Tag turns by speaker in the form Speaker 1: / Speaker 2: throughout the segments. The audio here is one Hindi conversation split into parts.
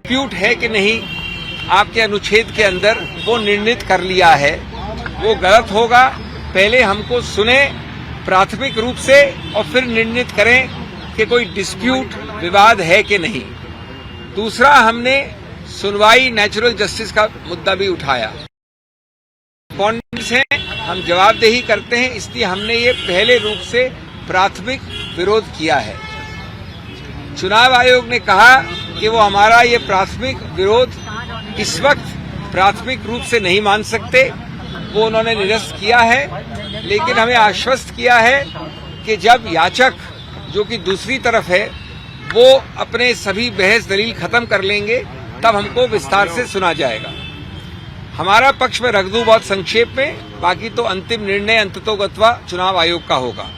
Speaker 1: डिस्प्यूट है कि नहीं आपके अनुच्छेद के अंदर वो निर्णित कर लिया है, वो गलत होगा। पहले हमको सुने प्राथमिक रूप से और फिर निर्णित करें कि कोई डिस्प्यूट विवाद है कि नहीं। दूसरा, हमने सुनवाई नेचुरल जस्टिस का मुद्दा भी उठाया। रिस्पॉन्डेंट्स हैं, हम जवाबदेही करते हैं, इसलिए हमने ये पहले रूप से प्राथमिक विरोध किया है। चुनाव आयोग ने कहा कि वो हमारा ये प्राथमिक विरोध इस वक्त प्राथमिक रूप से नहीं मान सकते, वो उन्होंने निरस्त किया है, लेकिन हमें आश्वस्त किया है कि जब याचक जो कि दूसरी तरफ है वो अपने सभी बहस दलील खत्म कर लेंगे तब हमको विस्तार से सुना जाएगा। हमारा पक्ष में रख दूं बहुत संक्षेप में, बाकी तो अंतिम निर्णय अंततोगत्वा चुनाव आयोग का होगा।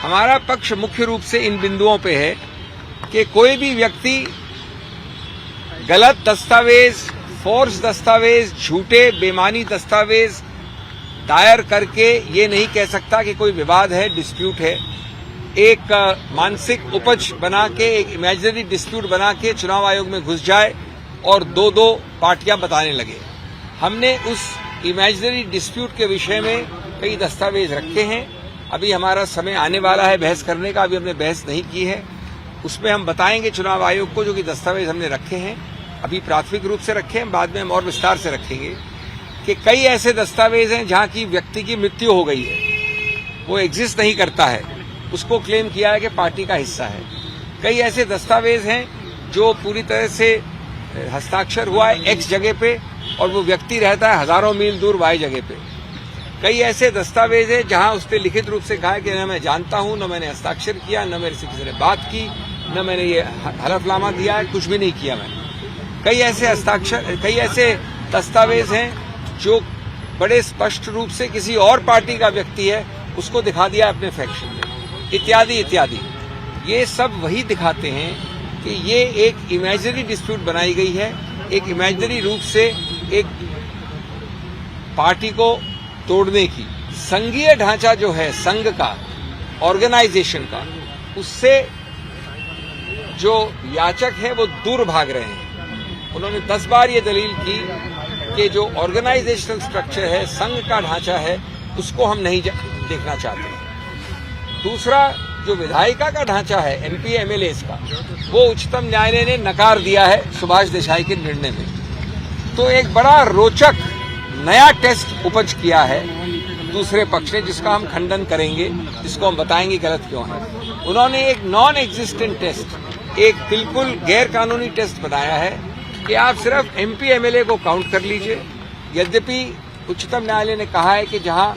Speaker 1: हमारा पक्ष मुख्य रूप से इन बिंदुओं पे है कि कोई भी व्यक्ति गलत दस्तावेज, फोर्स दस्तावेज, झूठे बेमानी दस्तावेज दायर करके ये नहीं कह सकता कि कोई विवाद है, डिस्प्यूट है। एक मानसिक उपज बना के, एक इमेजिनरी डिस्प्यूट बना के चुनाव आयोग में घुस जाए और दो पार्टियां बताने लगे। हमने उस इमेजिनरी डिस्प्यूट के विषय में कई दस्तावेज रखे हैं। अभी हमारा समय आने वाला है बहस करने का, अभी हमने बहस नहीं की है। उसमें हम बताएंगे चुनाव आयोग को जो कि दस्तावेज हमने रखे हैं, अभी प्राथमिक रूप से रखे हैं, बाद में हम और विस्तार से रखेंगे कि कई ऐसे दस्तावेज हैं जहां की व्यक्ति की मृत्यु हो गई है, वो एग्जिस्ट नहीं करता है, उसको क्लेम किया है कि पार्टी का हिस्सा है। कई ऐसे दस्तावेज हैं जो पूरी तरह से हस्ताक्षर हुआ है एक्स जगह पे और वो व्यक्ति रहता है हजारों मील दूर वाई जगह पे। कई ऐसे दस्तावेज हैं जहां उसने लिखित रूप से कहा है कि न मैं जानता हूं, न मैंने हस्ताक्षर किया, न मेरे से किसी ने बात की, न मैंने ये हलफनामा दिया है, कुछ भी नहीं किया मैंने। कई ऐसे दस्तावेज हैं जो बड़े स्पष्ट रूप से किसी और पार्टी का व्यक्ति है, उसको दिखा दिया अपने फैक्शन में, इत्यादि इत्यादि। ये सब वही दिखाते हैं कि ये एक इमेजिनरी डिस्प्यूट बनाई गई है, एक इमेजिनरी रूप से एक पार्टी को तोड़ने की। संघीय ढांचा जो है संघ का, ऑर्गेनाइजेशन का, उससे जो याचक है वो दूर भाग रहे हैं। उन्होंने 10 बार ये दलील की कि जो ऑर्गेनाइजेशनल स्ट्रक्चर है, संघ का ढांचा है, उसको हम नहीं देखना चाहते। दूसरा, जो विधायिका का ढांचा है एमपी एमएलएस का, वो उच्चतम न्यायालय ने नकार दिया है सुभाष देसाई के निर्णय में। तो एक बड़ा रोचक नया टेस्ट उपज किया है दूसरे पक्ष ने, जिसका हम खंडन करेंगे, जिसको हम बताएंगे गलत क्यों है। उन्होंने एक नॉन एग्जिस्टेंट टेस्ट, एक बिल्कुल गैर कानूनी टेस्ट बनाया है कि आप सिर्फ एमपी एमएलए को काउंट कर लीजिए। यद्यपि उच्चतम न्यायालय ने कहा है कि जहां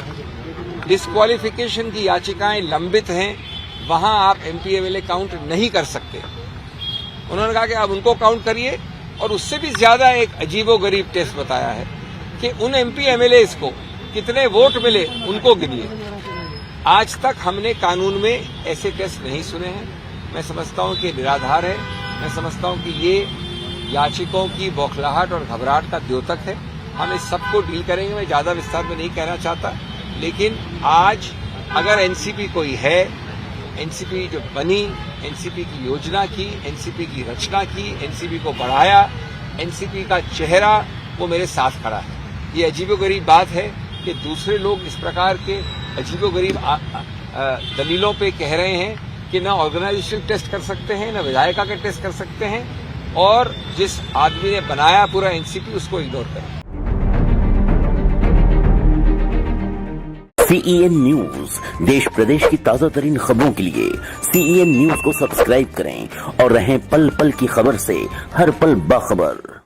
Speaker 1: डिस्क्वालिफिकेशन की याचिकाएं लंबित हैं वहां आप एमपी एमएलए काउंट नहीं कर सकते। उन्होंने कहा कि आप उनको काउंट करिए, और उससे भी ज्यादा एक अजीबोगरीब टेस्ट बताया है कि उन एमपी एमएलए को कितने वोट मिले उनको गिनिए। आज तक हमने कानून में ऐसे टेस्ट नहीं सुने हैं। मैं समझता हूं कि निराधार है। मैं समझता हूं कि ये याचिकों की बौखलाहट और घबराहट का द्योतक है। हम इस सबको डील करेंगे। मैं ज्यादा विस्तार में नहीं कहना चाहता, लेकिन आज अगर एनसीपी कोई है, एनसीपी जो बनी, एनसीपी की योजना की, एनसीपी की रचना की, एनसीपी को बढ़ाया, एनसीपी का चेहरा वो मेरे साथ खड़ा है। ये अजीबोगरीब बात है कि दूसरे लोग इस प्रकार के अजीबोगरीब दलीलों पे कह रहे हैं कि न ऑर्गेनाइजेशन टेस्ट कर सकते हैं, न विधायिका का टेस्ट कर सकते हैं, और जिस आदमी ने बनाया पूरा एनसीपी उसको इग्नोर करें।
Speaker 2: CEN न्यूज, देश प्रदेश की ताजा तरीन खबरों के लिए CEN न्यूज को सब्सक्राइब करें और रहें पल पल की खबर से हर पल बाखबर।